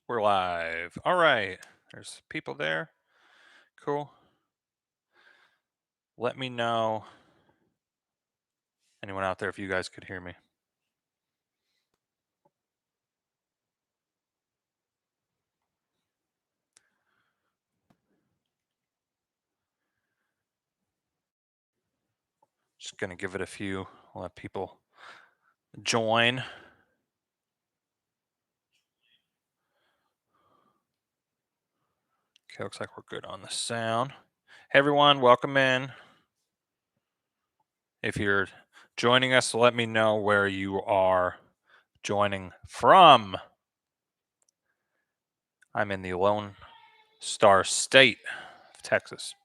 We're live. All right. There's people there. Cool. Let me know, anyone out there, if you guys could hear me. Just going to give it a few, let people join. Okay, looks like we're good on the sound. Hey, everyone, welcome in. If you're joining us, let me know where you are joining from. I'm in the Lone Star State of Texas.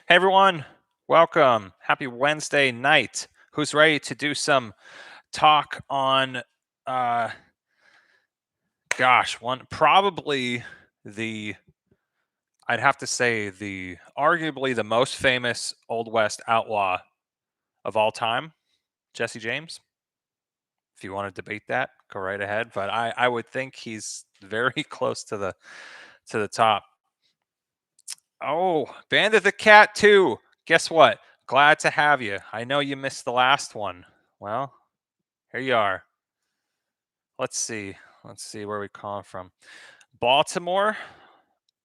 Hey, everyone, welcome. Happy Wednesday night. Who's ready to do some talk on probably I'd have to say arguably the most famous Old West outlaw of all time, Jesse James. If you want to debate that, go right ahead, but I would think he's very close to the top. Oh, Bandit the Cat too. Guess what? Glad to have you. I know you missed the last one. Well, here you are. Let's see where we come from. Baltimore.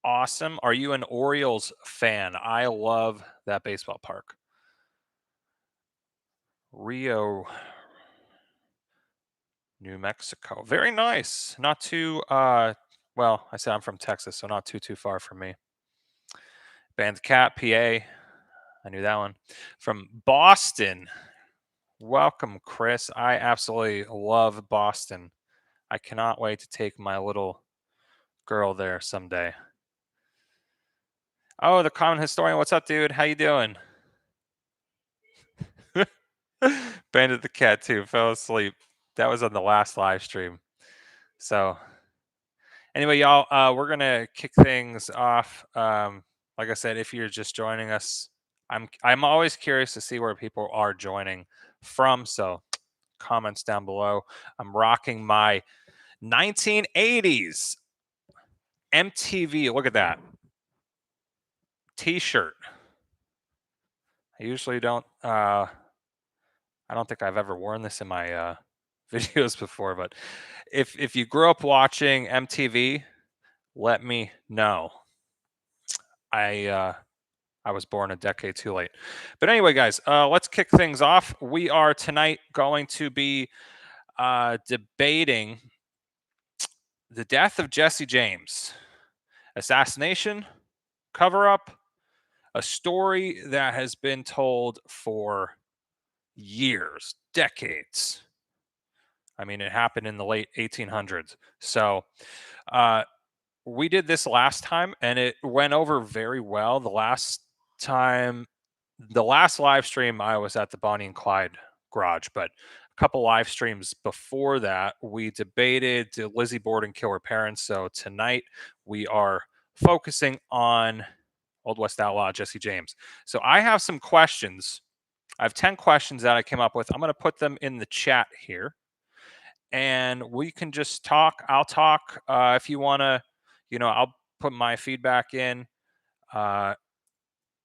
Awesome. Are you an Orioles fan? I love that baseball park. Rio, New Mexico. Very nice. Not too well, I said I'm from Texas, so not too far from me. Bandit the Cat, PA. I knew that one. From Boston. Welcome, Chris. I absolutely love Boston. I cannot wait to take my little girl there someday. Oh, the common historian. What's up, dude? How you doing? Bandit the Cat too. Fell asleep. That was on the last live stream. So anyway, y'all, we're gonna kick things off. Like I said, if you're just joining us, I'm always curious to see where people are joining from. So comments down below. I'm rocking my 1980s MTV. Look at that T-shirt. I usually don't. I don't think I've ever worn this in my videos before, but if you grew up watching MTV, let me know. I was born a decade too late. But anyway, guys, let's kick things off. We are tonight going to be debating the death of Jesse James, assassination, cover up, a story that has been told for years, decades. I mean, it happened in the late 1800s. So we did this last time and it went over very well. The last live stream, I was at the Bonnie and Clyde garage, but a couple live streams before that, we debated did Lizzie Borden kill her parents. So tonight we are focusing on Old West outlaw Jesse James. So I have some questions. I have 10 questions that I came up with. I'm going to put them in the chat here and we can just talk. I'll talk if you want to, I'll put my feedback in.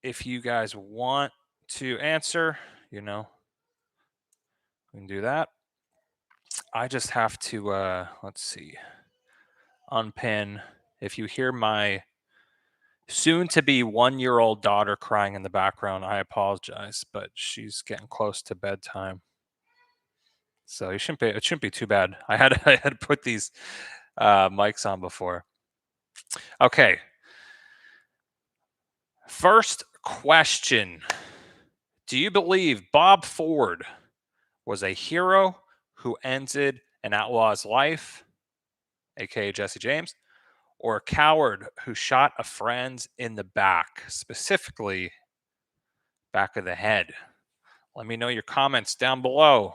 If you guys want to answer, we can do that. I just have to, let's see, unpin. If you hear my soon-to-be one-year-old daughter crying in the background, I apologize, but she's getting close to bedtime. So it shouldn't be too bad. I had to put these mics on before. Okay. First question. Do you believe Bob Ford was a hero who ended an outlaw's life, aka Jesse James, or a coward who shot a friend in the back, specifically back of the head? Let me know your comments down below.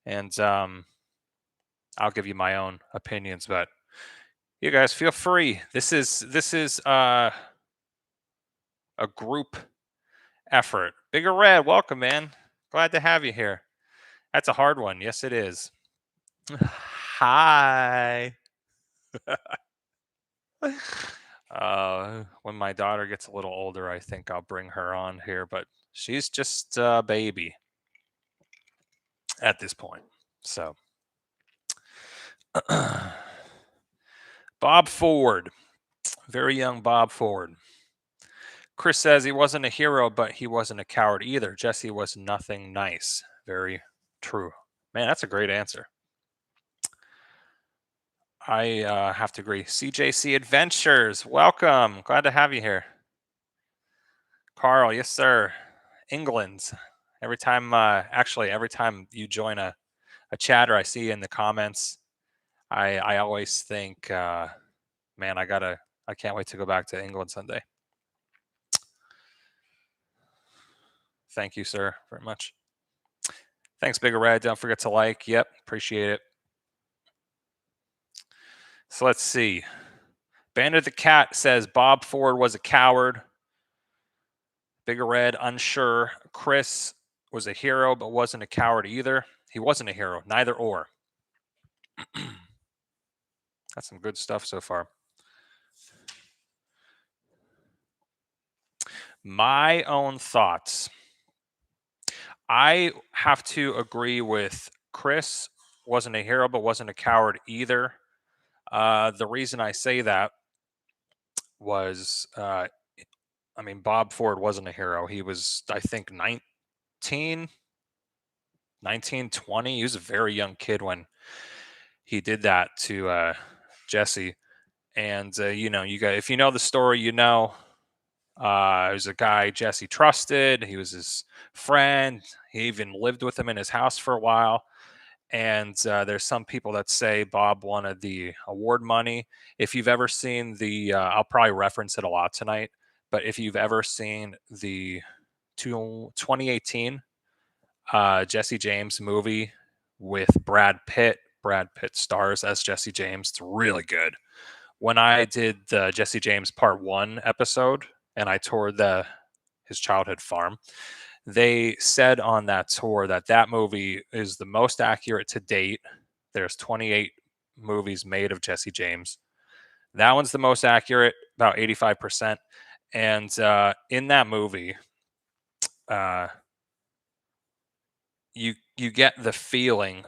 And I'll give you my own opinions, but you guys feel free. This is a group effort. Bigger Red, welcome, man. Glad to have you here. That's a hard one. Yes, it is. Hi. When my daughter gets a little older, I think I'll bring her on here, but she's just a baby at this point. So, Bob Ford, very young Bob Ford. Chris says he wasn't a hero, but he wasn't a coward either. Jesse was nothing nice. Very true. Man, that's a great answer. I have to agree. CJC Adventures, welcome. Glad to have you here. Carl, yes, sir. England. Every time, every time you join a chat or I see in the comments, I always think, man, I can't wait to go back to England someday. Thank you, sir, very much. Thanks, Bigger Red. Don't forget to like. Yep, appreciate it. So let's see. Bandit the Cat says Bob Ford was a coward. Bigger Red, unsure. Chris was a hero, but wasn't a coward either. He wasn't a hero, neither or. That's some good stuff so far. My own thoughts. I have to agree with Chris. Wasn't a hero, but wasn't a coward either. The reason I say that was, Bob Ford wasn't a hero. He was, I think, 19, 20. He was a very young kid when he did that to Jesse. And, if you know the story, it was a guy Jesse trusted. He was his friend. He even lived with him in his house for a while. And there's some people that say Bob wanted the award money. If you've ever seen I'll probably reference it a lot tonight, but if you've ever seen the 2018 Jesse James movie with Brad Pitt stars as Jesse James. It's really good. When I did the Jesse James Part 1 episode and I toured his childhood farm, they said on that tour that movie is the most accurate to date. There's 28 movies made of Jesse James. That one's the most accurate, about 85%. And in that movie, you get the feeling,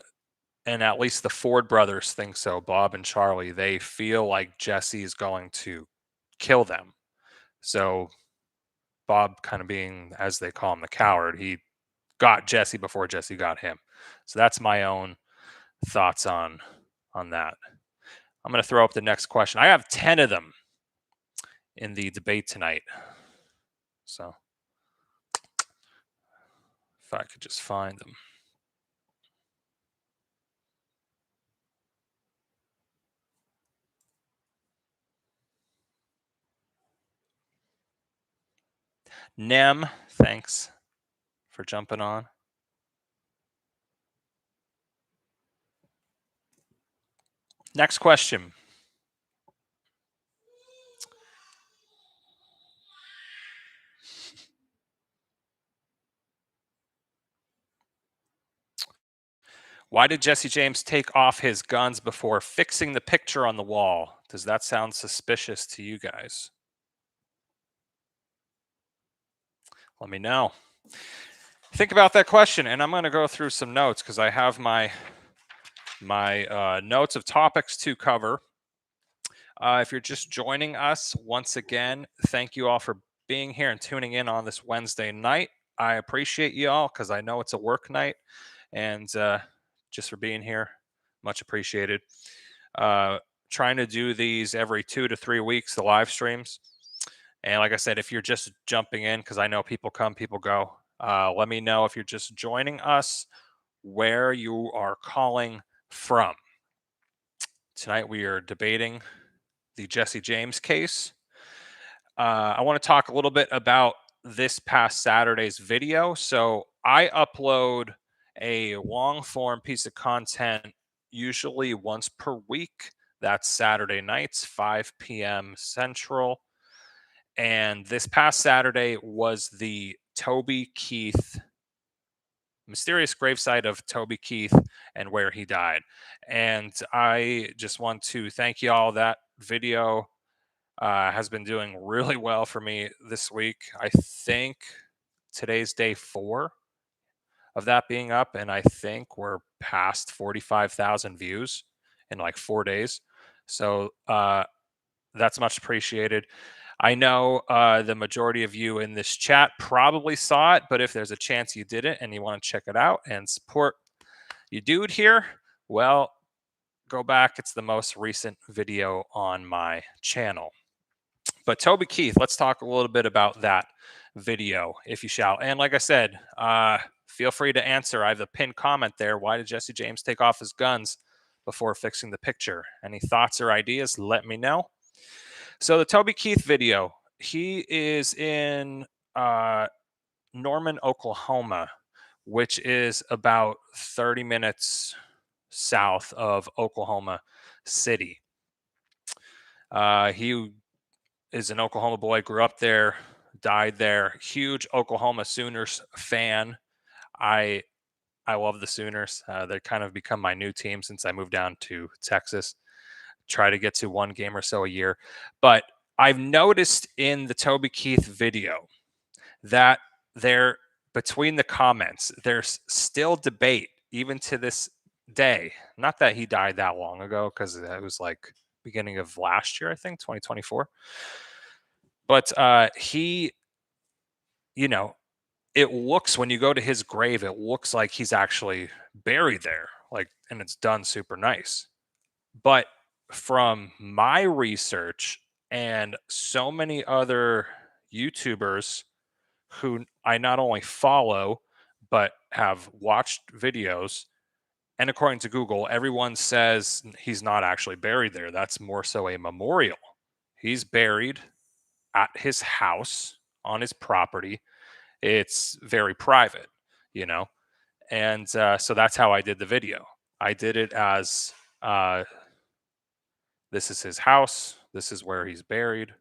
and at least the Ford brothers think so, Bob and Charlie, they feel like Jesse is going to kill them. So Bob, kind of being, as they call him, the coward, he got Jesse before Jesse got him. So that's my own thoughts on that. I'm going to throw up the next question. I have 10 of them in the debate tonight. So if I could just find them. Nem, thanks for jumping on. Next question. Why did Jesse James take off his guns before fixing the picture on the wall? Does that sound suspicious to you guys? Let me know. Think about that question, and I'm going to go through some notes because I have my notes of topics to cover. If you're just joining us, once again, thank you all for being here and tuning in on this Wednesday night. I appreciate you all because I know it's a work night, and just for being here, much appreciated. Trying to do these every 2 to 3 weeks, the live streams. And like I said, if you're just jumping in, because I know people come, people go, let me know if you're just joining us where you are calling from. Tonight we are debating the Jesse James case. I want to talk a little bit about this past Saturday's video. So I upload a long form piece of content usually once per week. That's Saturday nights, 5 p.m. Central. And this past Saturday was the Toby Keith mysterious gravesite of Toby Keith and where he died. And I just want to thank you all. That video has been doing really well for me this week. I think today's day 4 of that being up, and I think we're past 45,000 views in like 4 days. So that's much appreciated. I know the majority of you in this chat probably saw it, but if there's a chance you didn't and you want to check it out and support you dude here, well, go back. It's the most recent video on my channel. But Toby Keith, let's talk a little bit about that video, if you shall. And like I said, feel free to answer. I have a pinned comment there. Why did Jesse James take off his guns before fixing the picture? Any thoughts or ideas? Let me know. So the Toby Keith video, he is in Norman, Oklahoma, which is about 30 minutes south of Oklahoma City. He is an Oklahoma boy, grew up there, died there. Huge Oklahoma Sooners fan. I love the Sooners. They kind of become my new team since I moved down to Texas. Try to get to one game or so a year. But I've noticed in the Toby Keith video that there, between the comments, there's still debate even to this day. Not that he died that long ago, because it was like beginning of last year, I think 2024. But he, it looks, when you go to his grave, it looks like he's actually buried there, like, and it's done super nice. But from my research and so many other YouTubers who I not only follow, but have watched videos, and according to Google, everyone says he's not actually buried there. That's more so a memorial. He's buried at his house on his property. It's very private, you know? And so that's how I did the video. I did it as this is his house. This is where he's buried,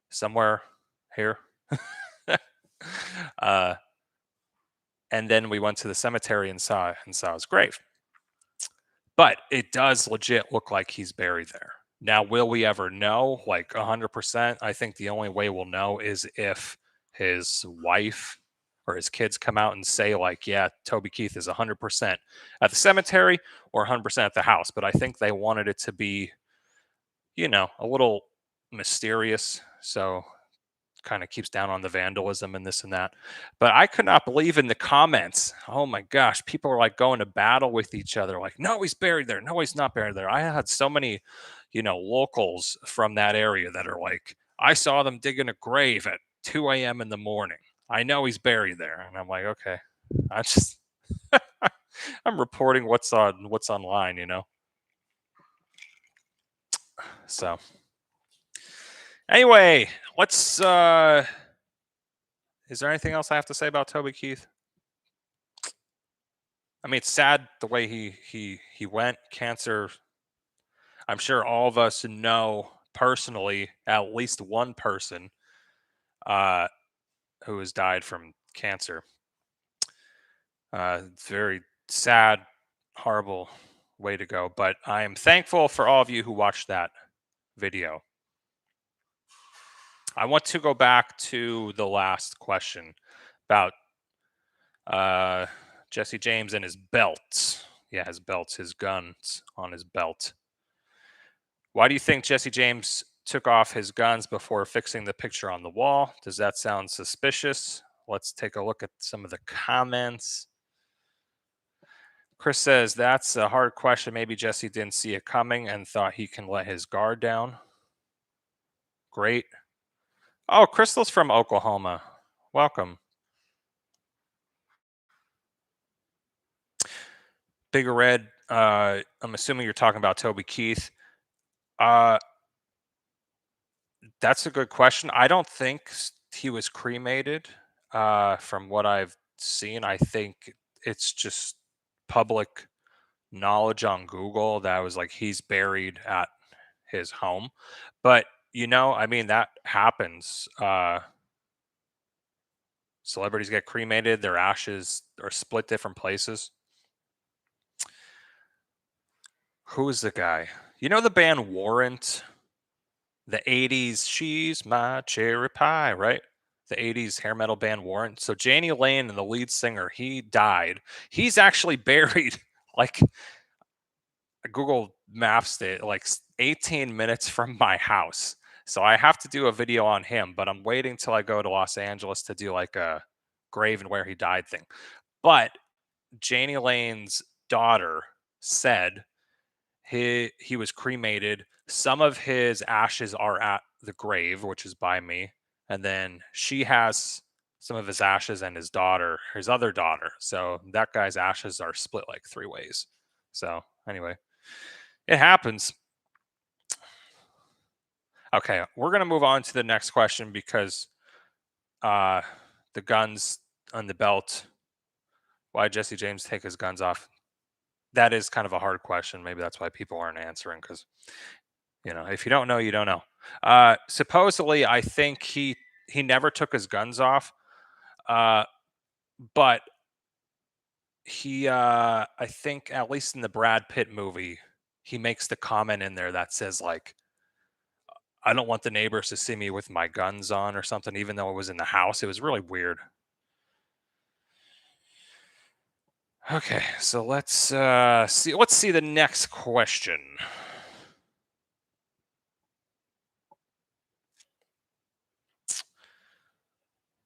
somewhere here. And then we went to the cemetery and saw his grave. But it does legit look like he's buried there. Now, will we ever know, like 100%? I think the only way we'll know is if his wife or his kids come out and say, like, yeah, Toby Keith is 100% at the cemetery or 100% at the house. But I think they wanted it to be, a little mysterious. So kind of keeps down on the vandalism and this and that. But I could not believe in the comments. Oh my gosh, people are like going to battle with each other. Like, no, he's buried there. No, he's not buried there. I had so many, locals from that area that are like, I saw them digging a grave at 2 a.m. in the morning. I know he's buried there. And I'm like, okay, I just, I'm reporting what's online. So anyway, let's is there anything else I have to say about Toby Keith? I mean, it's sad the way he went. Cancer. I'm sure all of us know personally at least one person who has died from cancer. It's very sad, horrible way to go. But I am thankful for all of you who watched that video. I want to go back to the last question about Jesse James and his belts. Yeah, his belts, his guns on his belt. Why do you think Jesse James took off his guns before fixing the picture on the wall? Does that sound suspicious? Let's take a look at some of the comments. Chris says, that's a hard question. Maybe Jesse didn't see it coming and thought he can let his guard down. Great. Oh, Crystal's from Oklahoma. Welcome. Bigger Red, I'm assuming you're talking about Toby Keith. That's a good question. I don't think he was cremated. From what I've seen, I think it's just public knowledge on Google that was like he's buried at his home. But I mean, that happens celebrities get cremated, their ashes are split different places. Who is the guy? You know the band Warrant? The 80s, She's My Cherry Pie, right? The 80s hair metal band Warrant. So Janie Lane and the lead singer, he died. He's actually buried like Google Maps it like 18 minutes from my house. So I have to do a video on him, but I'm waiting till I go to Los Angeles to do like a grave and where he died thing. But Janie Lane's daughter said he was cremated. Some of his ashes are at the grave, which is by me, and then she has some of his ashes and his other daughter. So that guy's ashes are split like three ways. So anyway, it happens. Okay, we're gonna move on to the next question because uh the guns on the belt. Why did Jesse James take his guns off? That is kind of a hard question. Maybe that's why people aren't answering because if you don't know, you don't know. Supposedly, I think he never took his guns off, uh, but I think at least in the Brad Pitt movie, he makes the comment in there that says like, "I don't want the neighbors to see me with my guns on" or something, even though it was in the house. It was really weird. Okay, so let's see. Let's see the next question.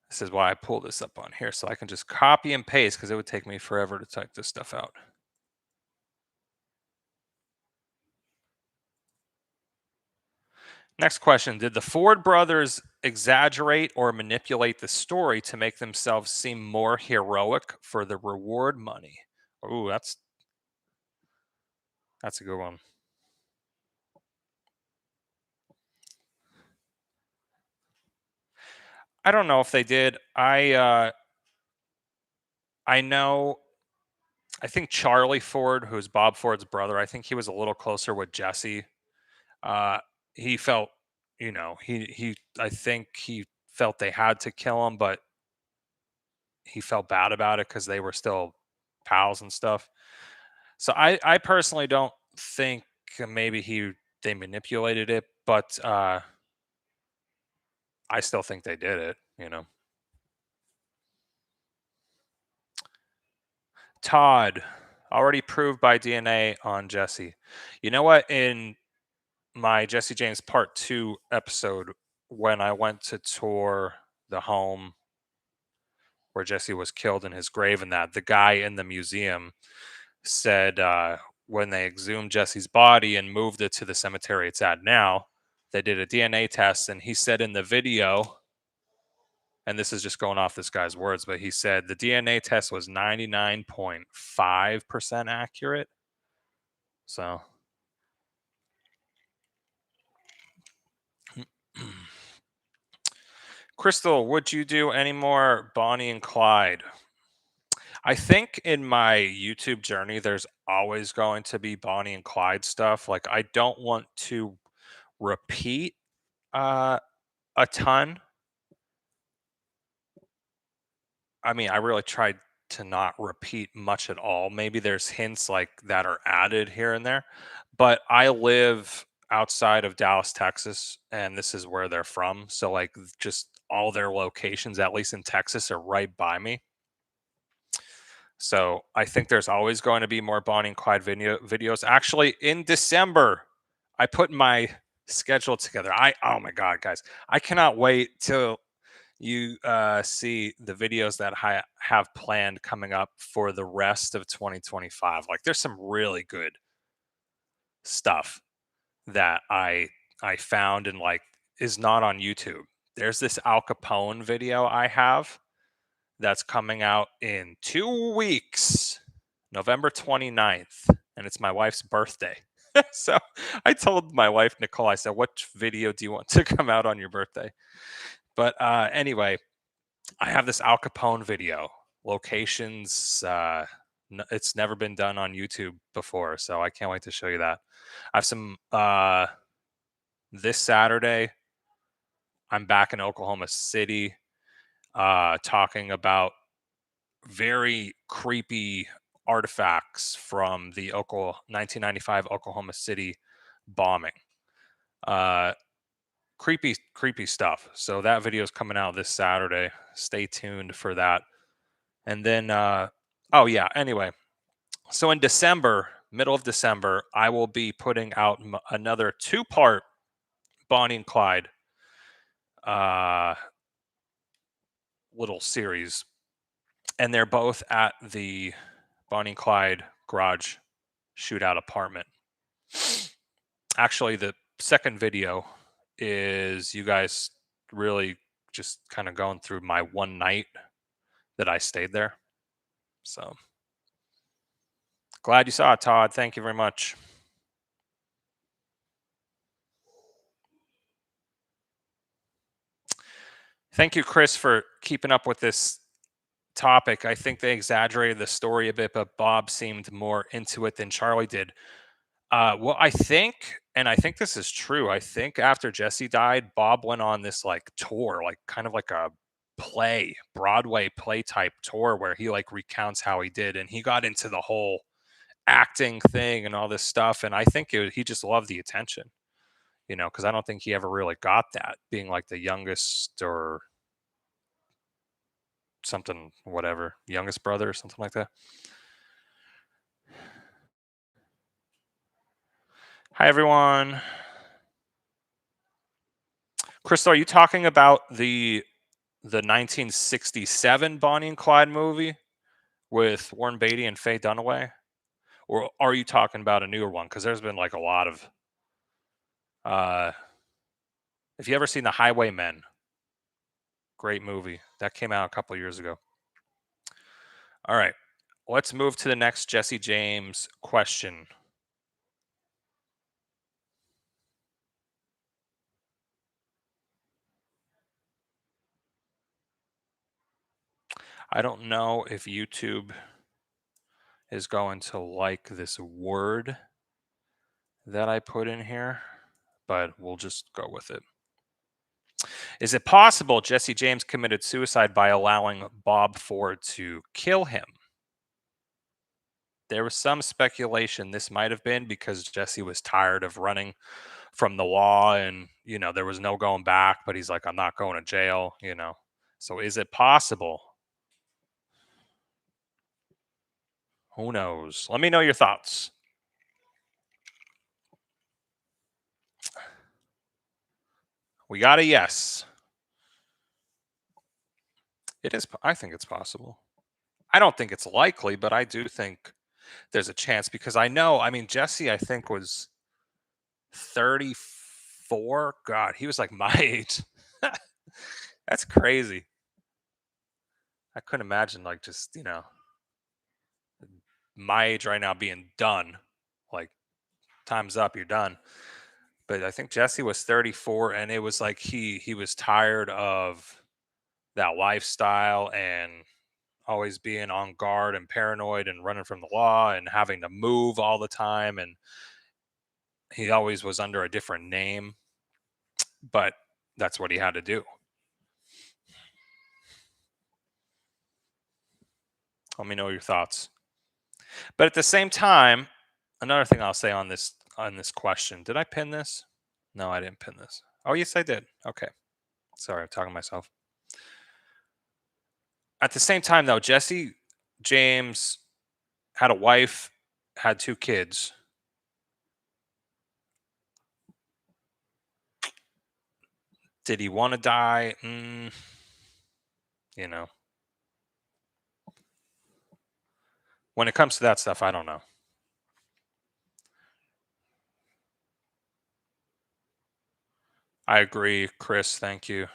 This is why I pull this up on here so I can just copy and paste because it would take me forever to type this stuff out. Next question. Did the Ford brothers exaggerate or manipulate the story to make themselves seem more heroic for the reward money? Ooh, that's a good one. I don't know if they did. I know I think Charlie Ford, who's Bob Ford's brother, I think he was a little closer with Jesse. Uh he felt, he I think he felt they had to kill him, but he felt bad about it because they were still pals and stuff. So I personally don't think maybe they manipulated it, but I still think they did it. Todd already proved by DNA on Jesse. You know what? In my Jesse James Part 2 episode, when I went to tour the home where Jesse was killed in his grave, and that the guy in the museum said when they exhumed Jesse's body and moved it to the cemetery it's at now, they did a DNA test, and he said in the video, and this is just going off this guy's words, but he said the DNA test was 99.5% accurate. So, Crystal, would you do any more Bonnie and Clyde? I think in my YouTube journey, there's always going to be Bonnie and Clyde stuff. Like, I don't want to repeat uh, a ton. I mean, I really tried to not repeat much at all. Maybe there's hints like that are added here and there, but I live outside of Dallas, Texas, and this is where they're from. So like just all their locations, at least in Texas, are right by me. So I think there's always going to be more Bonnie and Clyde videos. Actually, in December, I put my schedule together. Oh my god, guys, I cannot wait till you see the videos that I have planned coming up for the rest of 2025. Like, there's some really good stuff that I found and like is not on YouTube. There's this Al Capone video I have that's coming out in 2 weeks, November 29th, and it's my wife's birthday. So I told my wife Nicole, I said, "What video do you want to come out on your birthday?" But anyway, I have this Al Capone video. Locations, it's never been done on YouTube before, so I can't wait to show you that. I have some this Saturday. I'm back in Oklahoma City. talking about very creepy artifacts from the 1995 Oklahoma City bombing. Creepy stuff. So that video is coming out this Saturday. Stay tuned for that. And then, oh yeah, anyway. So in December, middle of December, I will be putting out another 2-part Bonnie and Clyde little series. And they're both at the Bonnie and Clyde garage shootout apartment. Actually, the second video is you guys really just kind of going through my one night that I stayed there. So glad you saw it, Todd. Thank you very much. Thank you, Chris, for keeping up with this topic. I think they exaggerated the story a bit, but Bob seemed more into it than Charlie did. Well, I think this is true. I think after Jesse died, Bob went on this like tour, like kind of like a Broadway play type tour where he like recounts how he did, and he got into the whole acting thing and all this stuff. And I think he just loved the attention, because I don't think he ever really got that, being like the youngest or something, whatever, youngest brother or something like that. Hi, everyone. Crystal, are you talking about the 1967 Bonnie and Clyde movie with Warren Beatty and Faye Dunaway? Or are you talking about a newer one? Because there's been like a lot of. Have you ever seen The Highwaymen? Great movie. That came out a couple years ago. All right. Let's move to the next Jesse James question. I don't know if YouTube is going to like this word that I put in here, but we'll just go with it. Is it possible Jesse James committed suicide by allowing Bob Ford to kill him? There was some speculation this might have been because Jesse was tired of running from the law and, there was no going back, but he's like, I'm not going to jail, So is it possible? Who knows? Let me know your thoughts. We got a yes. It is. I think it's possible. I don't think it's likely, but I do think there's a chance because Jesse, I think, was 34. God, he was like my age. That's crazy. I couldn't imagine like just, my age right now being done. Like time's up, you're done. But I think Jesse was 34 and it was like he was tired of that lifestyle and always being on guard and paranoid and running from the law and having to move all the time, and he always was under a different name, but that's what he had to do. Let me know your thoughts. But at the same time, another thing I'll say on this question, did I pin this? No, I didn't pin this. Oh, yes, I did. Okay. Sorry, I'm talking to myself. At the same time, though, Jesse James had a wife, had 2 kids. Did he want to die? When it comes to that stuff, I don't know. I agree, Chris. Thank you.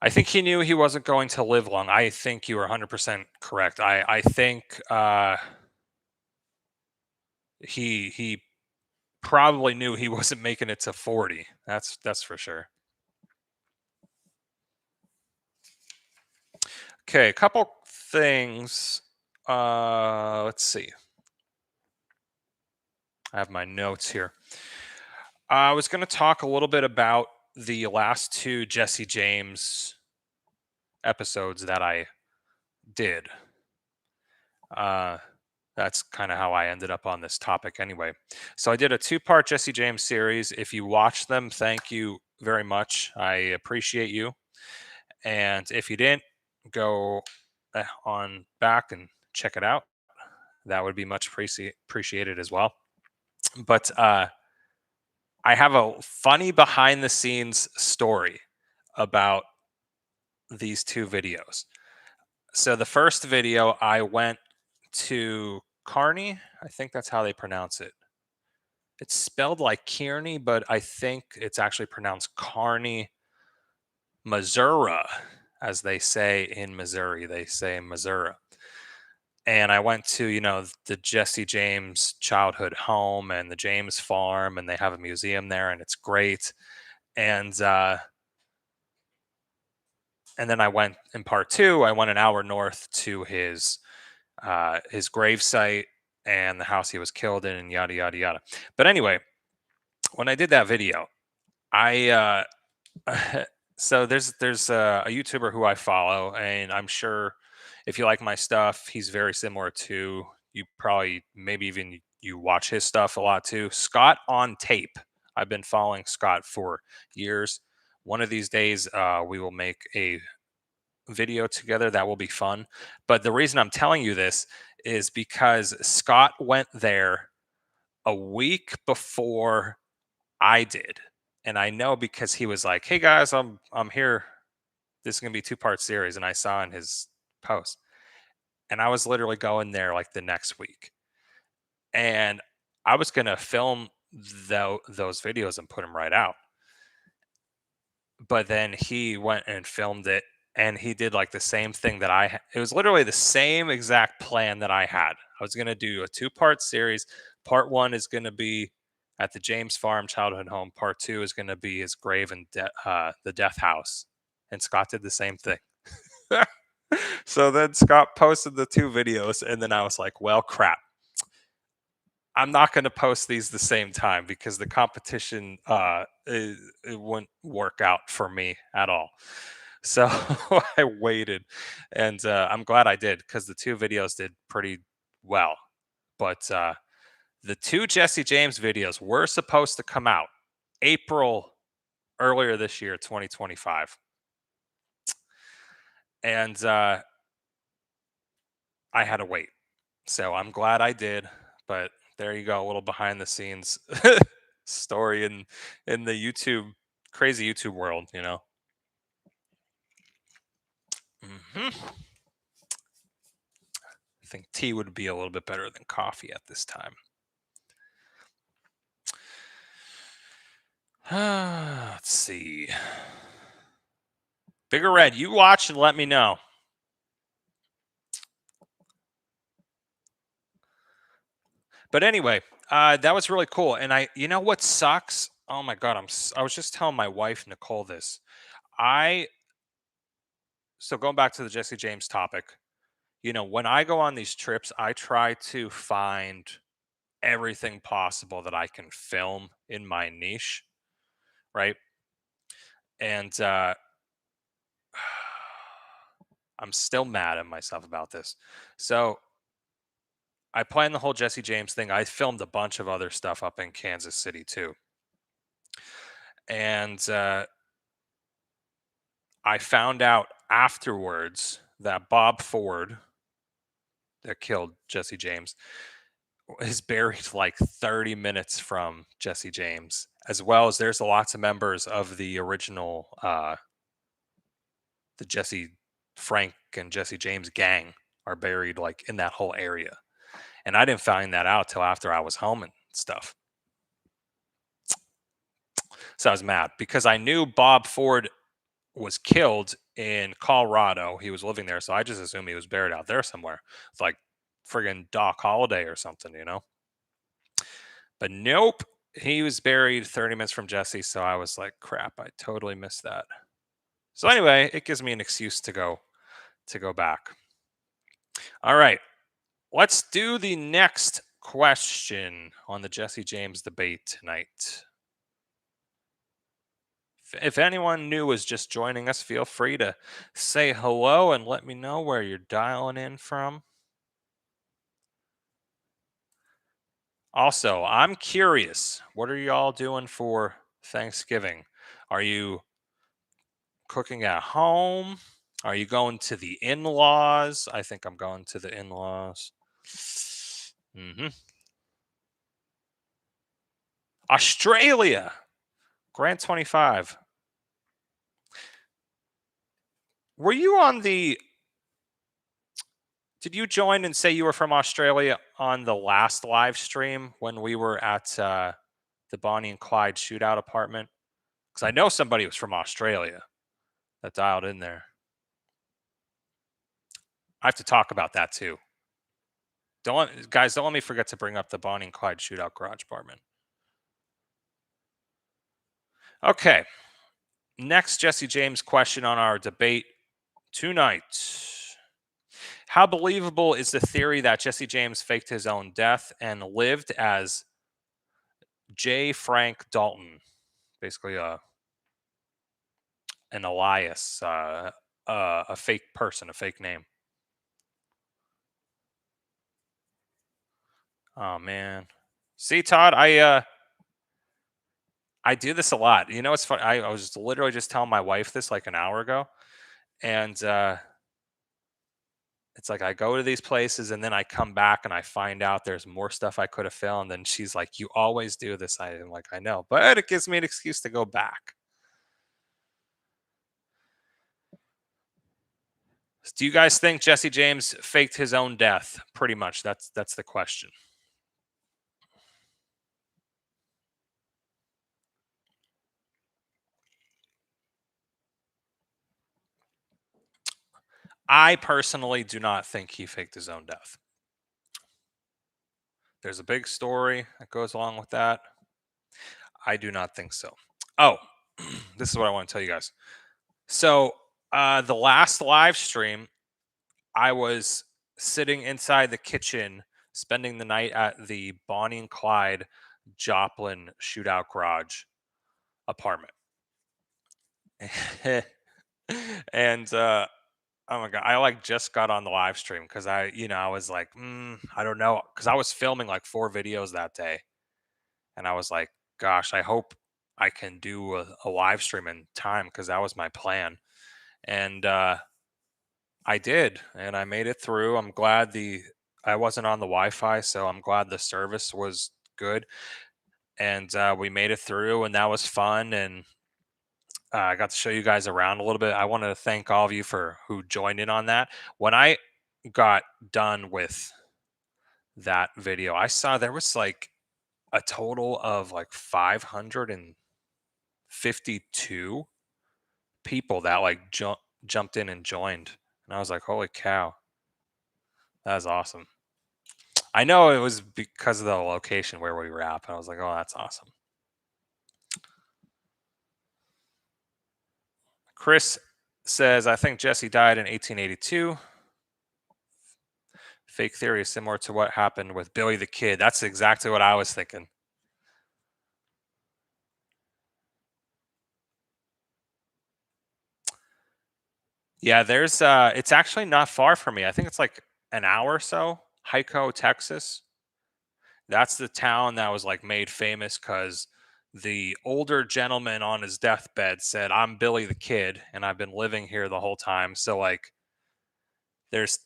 I think he knew he wasn't going to live long. I think you are 100% correct. I think he probably knew he wasn't making it to 40. That's for sure. Okay, a couple things. Let's see. I have my notes here. I was going to talk a little bit about the last two Jesse James episodes that I did. That's kind of how I ended up on this topic anyway. So I did a 2-part Jesse James series. If you watched them, thank you very much. I appreciate you. And if you didn't, go on back and check it out. That would be much appreciated as well. But I have a funny behind the scenes story about these two videos. So the first video, I went to Kearney. I think that's how they pronounce it. It's spelled like Kearney, but I think it's actually pronounced Kearney, Missouri, as they say in Missouri. They say Missouri. And I went to, the Jesse James childhood home and the James farm, and they have a museum there, and it's great. And then I went in part 2. I went an hour north to his gravesite and the house he was killed in, and yada yada yada. But anyway, when I did that video, I so there's a YouTuber who I follow, and I'm sure if you like my stuff, he's very similar to you. Probably maybe even you watch his stuff a lot too. Scott on Tape. I've been following Scott for years. One of these days, we will make a video together that will be fun. But the reason I'm telling you this is because Scott went there a week before I did. And I know because he was like, "Hey guys, I'm here. This is going to be a 2-part series." And I saw in his post. And I was literally going there like the next week. And I was going to film those videos and put them right out. But then he went and filmed it, and he did like the same thing that it was literally the same exact plan that I had. I was going to do a 2-part series. Part 1 is going to be at the James Farm childhood home. Part 2 is going to be his grave and the death house. And Scott did the same thing. So then Scott posted the 2 videos, and then I was like, well, crap. I'm not going to post these the same time because the competition it wouldn't work out for me at all. So I waited, and I'm glad I did because the 2 videos did pretty well. But the 2 Jesse James videos were supposed to come out April earlier this year, 2025. And I had to wait. So I'm glad I did. But there you go, a little behind the scenes story in the crazy YouTube world, I think tea would be a little bit better than coffee at this time. Let's see. Bigger Red, you watch and let me know. But anyway, that was really cool. And you know what sucks? Oh my God, I was just telling my wife, Nicole, this. So going back to the Jesse James topic, when I go on these trips, I try to find everything possible that I can film in my niche, right? And I'm still mad at myself about this. So I planned the whole Jesse James thing. I filmed a bunch of other stuff up in Kansas City too. And I found out afterwards that Bob Ford, that killed Jesse James, is buried like 30 minutes from Jesse James, as well as there's lots of members of the original, the Jesse Frank and Jesse James gang are buried like in that whole area. And I didn't find that out till after I was home and stuff. So I was mad because I knew Bob Ford was killed in Colorado. He was living there. So I just assumed he was buried out there somewhere. It's like friggin' Doc Holliday or something, But nope, he was buried 30 minutes from Jesse. So I was like, crap, I totally missed that. So anyway, it gives me an excuse to go back. All right, let's do the next question on the Jesse James debate tonight. If anyone new is just joining us, feel free to say hello and let me know where you're dialing in from. Also, I'm curious, what are y'all doing for Thanksgiving? Are you cooking at home? Are you going to the in-laws? I think I'm going to the in-laws. Australia, Grant 25. Were you on the? Did you join and say you were from Australia on the last live stream when we were at the Bonnie and Clyde Shootout apartment? Because I know somebody was from Australia that dialed in there. I have to talk about that too. Don't let me forget to bring up the Bonnie and Clyde Shootout garage apartment. Okay. Next, Jesse James question on our debate tonight. How believable is the theory that Jesse James faked his own death and lived as J. Frank Dalton, basically an alias, a fake person, a fake name? Oh man, see, Todd, I do this a lot. You know, it's fun. I was just literally just telling my wife this like an hour ago, and it's like I go to these places and then I come back and I find out there's more stuff I could have filmed. And she's like, "You always do this." I'm like, "I know," but it gives me an excuse to go back. Do you guys think Jesse James faked his own death? Pretty much. That's the question. I personally do not think he faked his own death. There's a big story that goes along with that. I do not think so. Oh, this is what I want to tell you guys. So, the last live stream, I was sitting inside the kitchen, spending the night at the Bonnie and Clyde Joplin Shootout Garage apartment. And oh my god, I like just got on the live stream because I was like, I don't know, because I was filming like 4 videos that day, and I was like, gosh, I hope I can do a live stream in time because that was my plan, and I did, and I made it through. I'm glad I wasn't on the Wi-Fi, so I'm glad the service was good, and we made it through, and that was fun, and I got to show you guys around a little bit. I want to thank all of you for who joined in on that. When I got done with that video, I saw there was like a total of like 552 people that like jumped in and joined. And I was like, holy cow, that was awesome. I know it was because of the location where we were at, but I was like, oh, that's awesome. Chris says, I think Jesse died in 1882. Fake theory is similar to what happened with Billy the Kid. That's exactly what I was thinking. Yeah, it's actually not far from me. I think it's like an hour or so. Hyco, Texas. That's the town that was like made famous because the older gentleman on his deathbed said, "I'm Billy the Kid, and I've been living here the whole time." So like, there's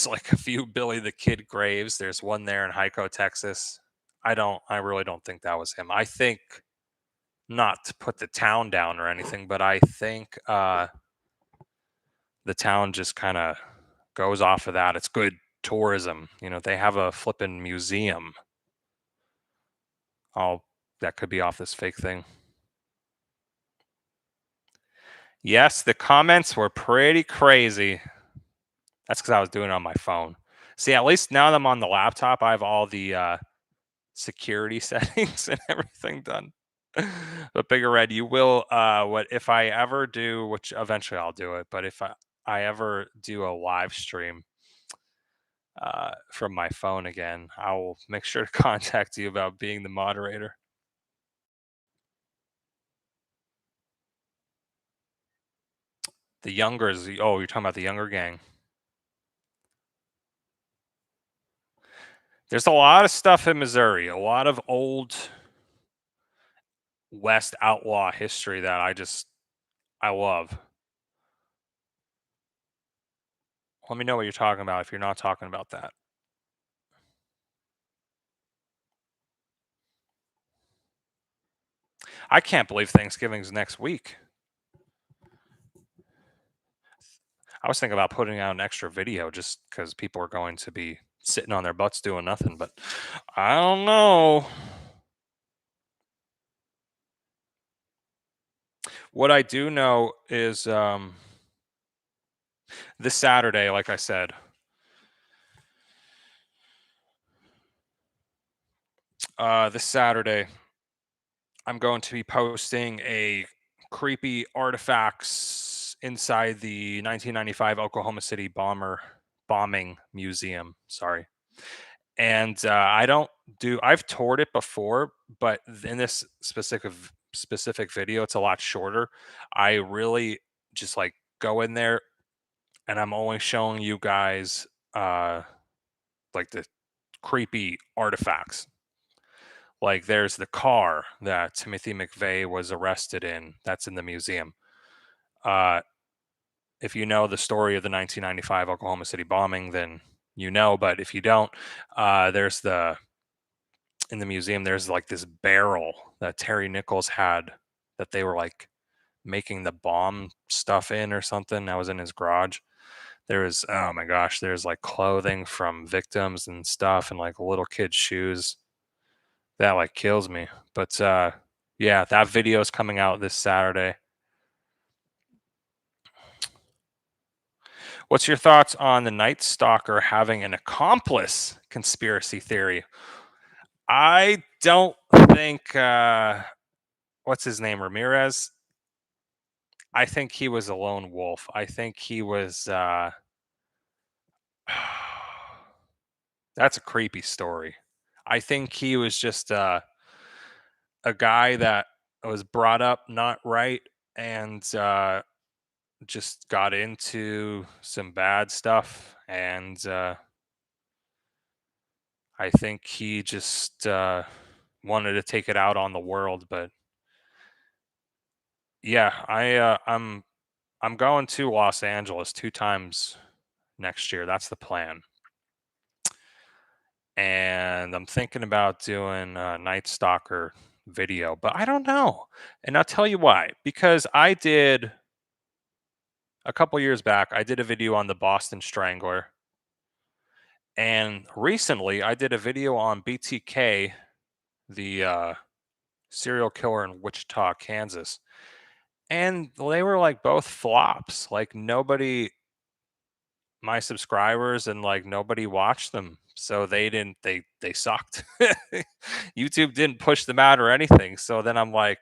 like a few Billy the Kid graves. There's one there in Hyco, Texas. I really don't think that was him. I think, not to put the town down or anything, but I think the town just kind of goes off of that. It's good tourism. You know, they have a flippin' museum. Oh, that could be off this fake thing. Yes, the comments were pretty crazy. That's because I was doing it on my phone. See, at least now that I'm on the laptop, I have all the security settings and everything done. But Bigger Red, you will what if I ever do, which eventually I'll do it, but if I ever do a live stream from my phone again, I will make sure to contact you about being the moderator. The younger is the oh, you're talking about the younger gang. There's a lot of stuff in Missouri, a lot of old West outlaw history that I love. Let me know what you're talking about if you're not talking about that. I can't believe Thanksgiving's next week. I was thinking about putting out an extra video just because people are going to be sitting on their butts doing nothing, but I don't know. What I do know is this Saturday, like I said, this Saturday, I'm going to be posting a creepy artifacts inside the 1995 Oklahoma City bombing museum. Sorry. And I don't do. I've toured it before, but in this specific video, it's a lot shorter. I really just like go in there, and I'm only showing you guys uh, like the creepy artifacts. Like there's the car that Timothy McVeigh was arrested in. That's in the museum. Uh, if you know the story of the 1995 Oklahoma City bombing, then you know. But if you don't, there's the in the museum. There's like this barrel that Terry Nichols had that they were like making the bomb stuff in or something. That was in his garage. There was oh my gosh, there's like clothing from victims and stuff, and like little kids' shoes. That like kills me. But yeah, that video is coming out this Saturday. What's your thoughts on the Night Stalker having an accomplice conspiracy theory? I don't think what's his name, Ramirez. I think he was a lone wolf. I think he was that's a creepy story. I think he was just a guy that was brought up not right and just got into some bad stuff, and I think he just wanted to take it out on the world. But yeah, I'm going to Los Angeles 2 times next year. That's the plan, and I'm thinking about doing a Night Stalker video, but I don't know. And I'll tell you why. Because I did a couple years back, I did a video on the Boston Strangler. And recently, I did a video on BTK, the serial killer in Wichita, Kansas. And they were like both flops. Like nobody, my subscribers and like nobody watched them. So they sucked. YouTube didn't push them out or anything. So then I'm like,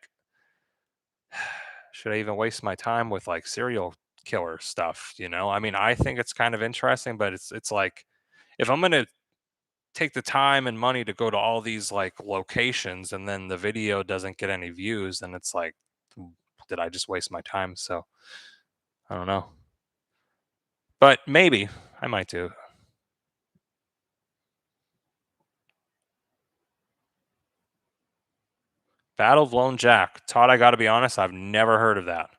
should I even waste my time with like serial killer stuff? I mean, I think it's kind of interesting, but it's like if I'm gonna take the time and money to go to all these like locations and then the video doesn't get any views, then it's like, did I just waste my time? So I don't know. But maybe I might do. Battle of Lone Jack. Todd, I gotta be honest, I've never heard of that.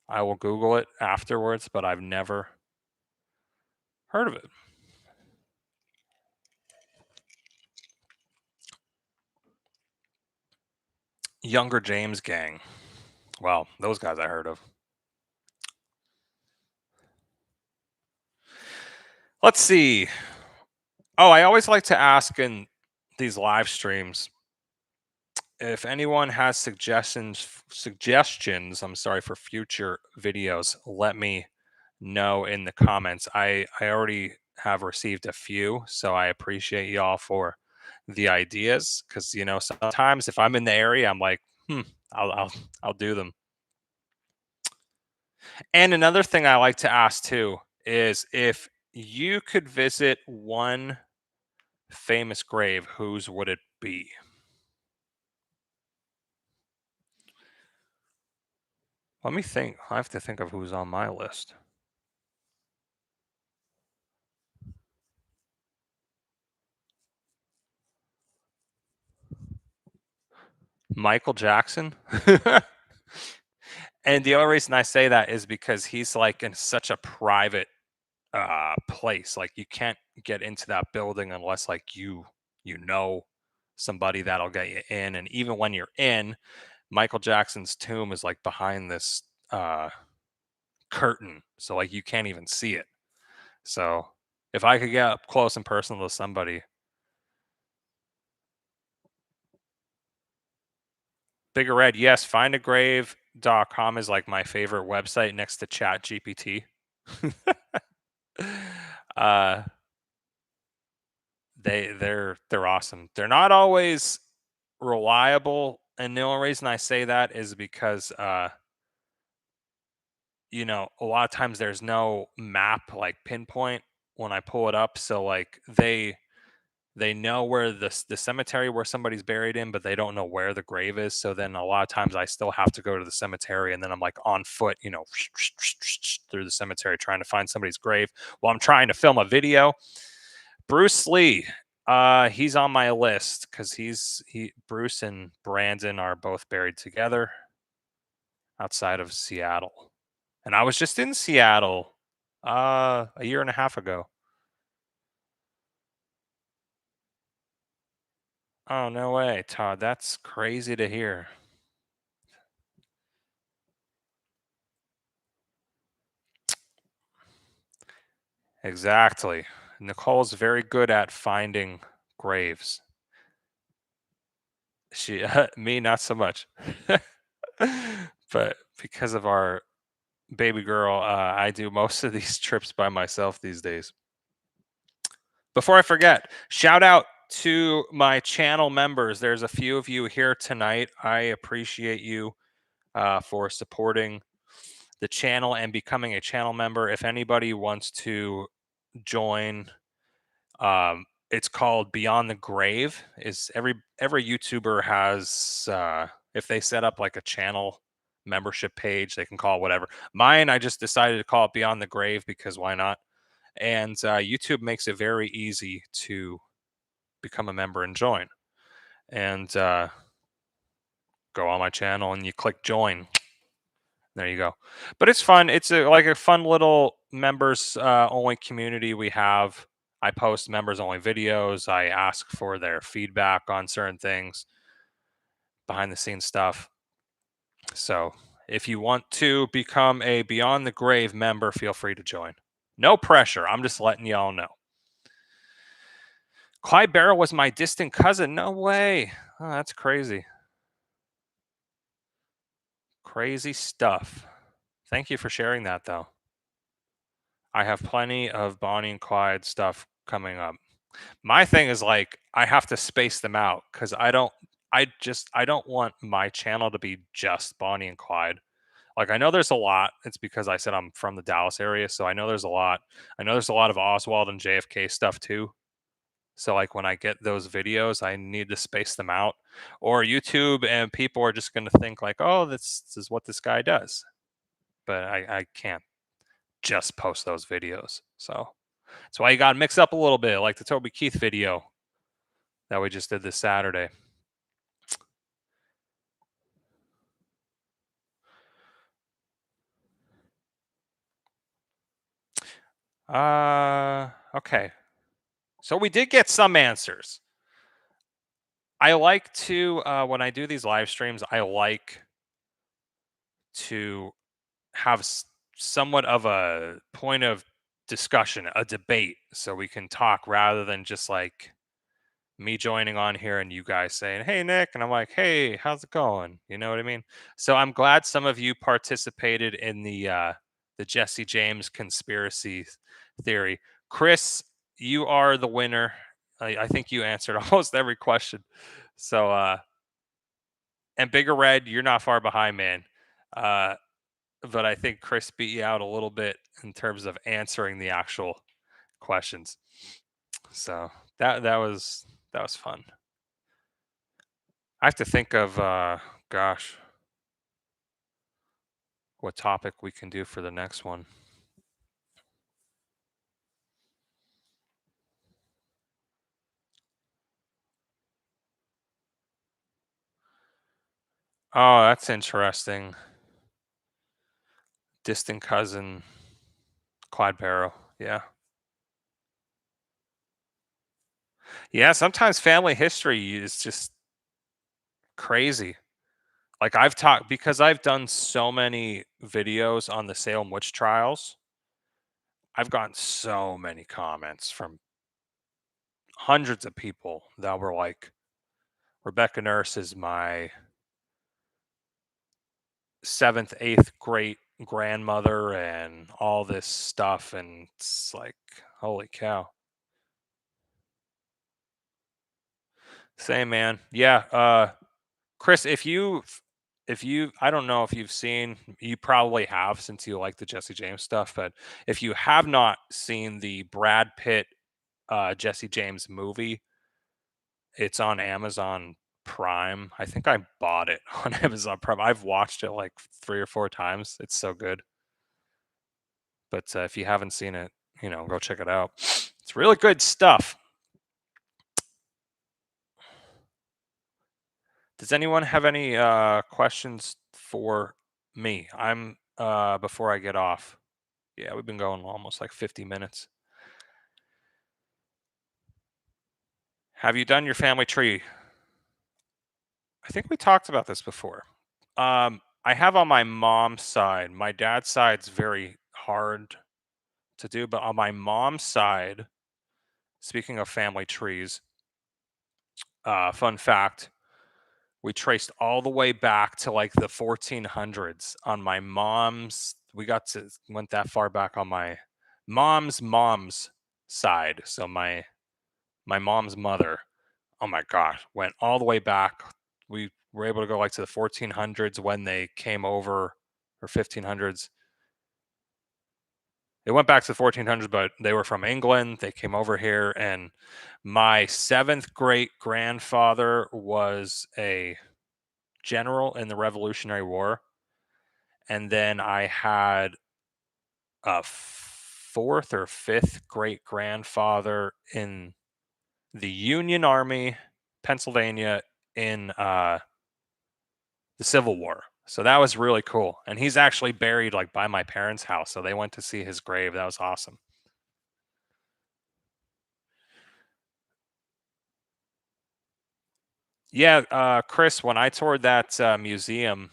I will Google it afterwards, but I've never heard of it. Younger James Gang. Well, those guys I heard of. Let's see. Oh, I always like to ask in these live streams if anyone has suggestions, I'm sorry, for future videos, let me know in the comments. I already have received a few, so I appreciate y'all for the ideas because sometimes if I'm in the area, I'm like, I'll do them. And another thing I like to ask too is if you could visit one famous grave, whose would it be? Let me think. I have to think of who's on my list. Michael Jackson. And the only reason I say that is because he's like in such a private place. Like you can't get into that building unless like you know somebody that'll get you in. And even when you're in, Michael Jackson's tomb is like behind this curtain, so like you can't even see it. So if I could get up close and personal to somebody, Bigger Red, yes, findagrave.com is like my favorite website next to Chat GPT. uh they're awesome. They're not always reliable, and the only reason I say that is because a lot of times there's no map like pinpoint when I pull it up, so like they know where the cemetery where somebody's buried in, but they don't know where the grave is. So then a lot of times I still have to go to the cemetery, and then I'm like on foot, through the cemetery trying to find somebody's grave while I'm trying to film a video. Bruce Lee, he's on my list because Bruce and Brandon are both buried together outside of Seattle, and I was just in Seattle a year and a half ago. Oh, no way, Todd. That's crazy to hear. Exactly. Nicole's very good at finding graves. She, me, not so much. But because of our baby girl, I do most of these trips by myself these days. Before I forget, shout out to my channel members. There's a few of you here tonight. I appreciate you for supporting the channel and becoming a channel member. If anybody wants to join, it's called Beyond the Grave. Is every YouTuber has if they set up like a channel membership page, they can call it whatever. Mine, I just decided to call it Beyond the Grave because why not? And YouTube makes it very easy to become a member and join. And go on my channel and you click join. There you go. But it's fun. It's like a fun little members only community we have. I post members only videos. I ask for their feedback on certain things, behind the scenes stuff. So if you want to become a Beyond the Grave member, feel free to join. No pressure. I'm just letting y'all know. Clyde Barrow was my distant cousin. No way. Oh, that's crazy. Crazy stuff. Thank you for sharing that, though. I have plenty of Bonnie and Clyde stuff coming up. My thing is like I have to space them out because I don't want my channel to be just Bonnie and Clyde. Like I know there's a lot. It's because I said I'm from the Dallas area, so I know there's a lot. I know there's a lot of Oswald and JFK stuff too. So like when I get those videos, I need to space them out. Or YouTube and people are just going to think like, oh, this is what this guy does. But I can't just post those videos. So that's why you got to mix up a little bit, like the Toby Keith video that we just did this Saturday. Okay. So we did get some answers. I like to when I do these live streams, I like to have somewhat of a point of discussion, a debate, so we can talk rather than just like me joining on here and you guys saying, "Hey, Nick," and I'm like, "Hey, how's it going?" You know what I mean? So I'm glad some of you participated in the Jesse James conspiracy theory. Chris, you are the winner. I think you answered almost every question. So and Bigger Red, you're not far behind, man. Uh, but I think Chris beat you out a little bit in terms of answering the actual questions. So that was fun. I have to think of gosh. what topic we can do for the next one. Oh, that's interesting. Distant cousin, Clyde Barrow. Yeah. Yeah, sometimes family history is just crazy. Like I've talked because I've done so many videos on the Salem witch trials. I've gotten so many comments from hundreds of people that were like, Rebecca Nurse is my seventh, eighth great grandmother and all this stuff. And it's like, holy cow. Same, man. Yeah. Chris, if you I don't know if you've seen, you probably have since you like the Jesse James stuff, but if you have not seen the Brad Pitt Jesse James movie, it's on Amazon Prime. I think I bought it on Amazon Prime. I've watched it like 3 or 4 times. It's so good. But if you haven't seen it, go check it out. It's really good stuff. Does anyone have any questions for me? I'm before I get off. Yeah, we've been going almost like 50 minutes. Have you done your family tree? I think we talked about this before. I have on my mom's side. My dad's side's very hard to do, but on my mom's side, speaking of family trees, fun fact, we traced all the way back to like the 1400s on my mom's. Went that far back on my mom's side. So my mom's mother, oh my gosh, went all the way back. We were able to go like to the 1400s when they came over, or 1500s. It went back to the 1400s, but they were from England. They came over here, and my seventh great grandfather was a general in the Revolutionary War. And then I had a fourth or fifth great grandfather in the Union Army, Pennsylvania, in the Civil War. So that was really cool. And he's actually buried like by my parents' house. So they went to see his grave. That was awesome. Yeah, Chris, when I toured that museum,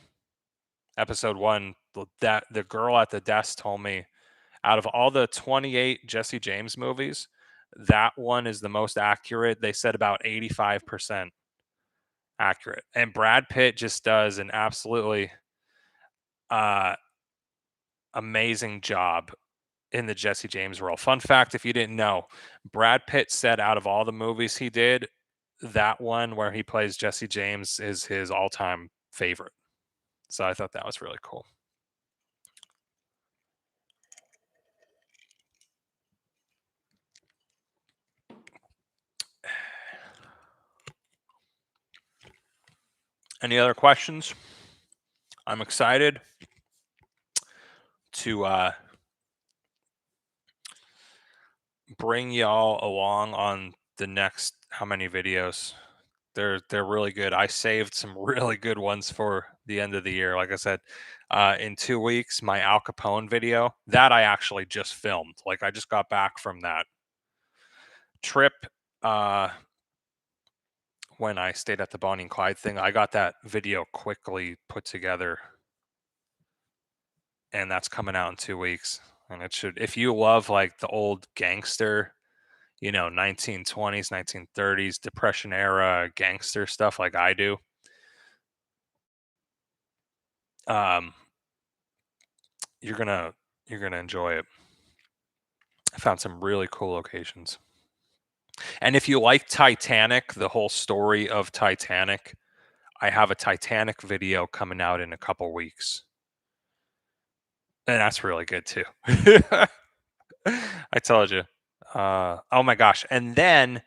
episode 1, that the girl at the desk told me out of all the 28 Jesse James movies, that one is the most accurate. They said about 85% accurate. And Brad Pitt just does an absolutely uh, amazing job in the Jesse James role. Fun fact, if you didn't know, Brad Pitt said out of all the movies he did, that one where he plays Jesse James is his all-time favorite. So I thought that was really cool. Any other questions? I'm excited to bring y'all along on the next how many videos. They're really good. I saved some really good ones for the end of the year. Like I said, in 2 weeks, my Al Capone video that I actually just filmed. Like I just got back from that trip when I stayed at the Bonnie and Clyde thing. I got that video quickly put together, and that's coming out in 2 weeks. And it should, if you love like the old gangster, 1920s, 1930s, Depression era gangster stuff like I do, um, you're gonna enjoy it. I found some really cool locations. And if you like Titanic, the whole story of Titanic, I have a Titanic video coming out in a couple weeks. And that's really good too. I told you. Oh my gosh. And then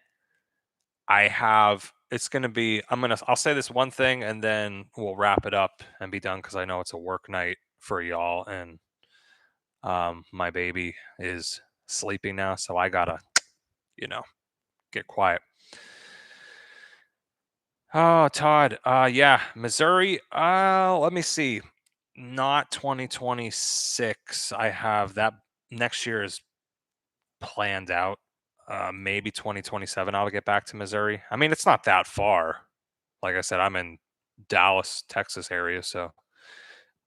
it's going to be, I'll say this one thing and then we'll wrap it up and be done because I know it's a work night for y'all, and my baby is sleeping now, so I gotta, get quiet. Oh, Todd. Yeah, Missouri. Let me see. Not 2026. I have that next year is planned out. Maybe 2027 I'll get back to Missouri. I mean, it's not that far. Like I said, I'm in Dallas, Texas area, so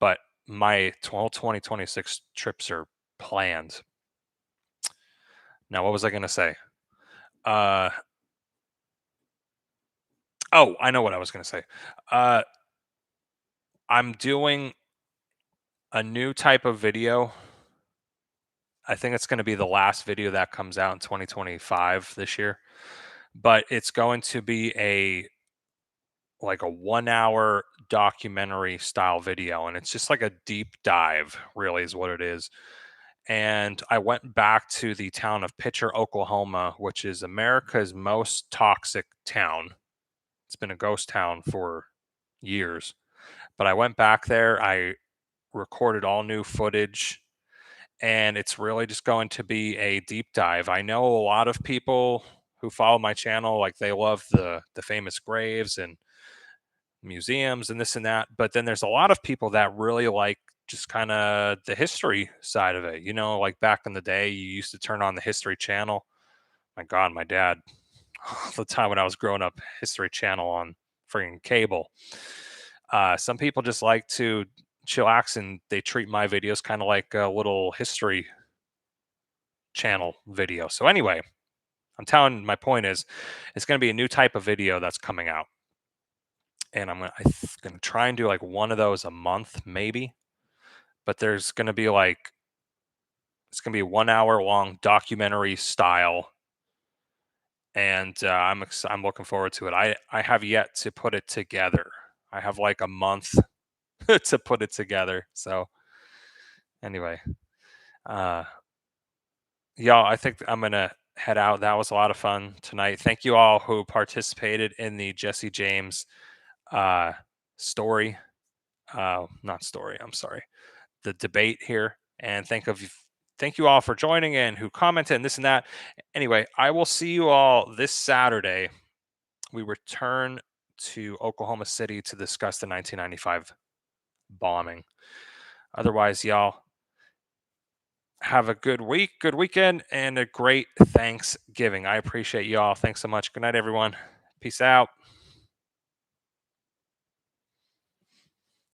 but my 2026 trips are planned. Now, what was I going to say? Uh oh, I know what I was going to say. Uh I'm doing a new type of video. I think it's going to be the last video that comes out in 2025 this year, but it's going to be a 1 hour documentary style video, and it's just like a deep dive, really is what it is. And I went back to the town of Pitcher, Oklahoma, which is America's most toxic town. It's been a ghost town for years, but I went back there. I recorded all new footage, and it's really just going to be a deep dive. I know a lot of people who follow my channel, like they love the famous graves and museums and this and that, but then there's a lot of people that really like just kind of the history side of it. Like back in the day, you used to turn on the History Channel. My God, my dad, the time when I was growing up, History Channel on freaking cable. Some people just like to chillax, and they treat my videos kind of like a little history channel video. So anyway, my point is, it's going to be a new type of video that's coming out, and I'm gonna try and do like one of those a month, maybe. But there's gonna be it's gonna be 1 hour long documentary style, and I'm looking forward to it. I have yet to put it together. I have like a month to put it together. So anyway, uh, y'all, I think I'm gonna head out. That was a lot of fun tonight. Thank you all who participated in the Jesse James uh, story. Not story. I'm sorry. The debate here, and thank you all for joining in, who commented and this and that. Anyway, I will see you all this Saturday. We return to Oklahoma City to discuss the 1995 bombing. Otherwise, y'all have a good week, good weekend, and a great Thanksgiving. I appreciate y'all. Thanks so much. Good night, everyone. Peace out.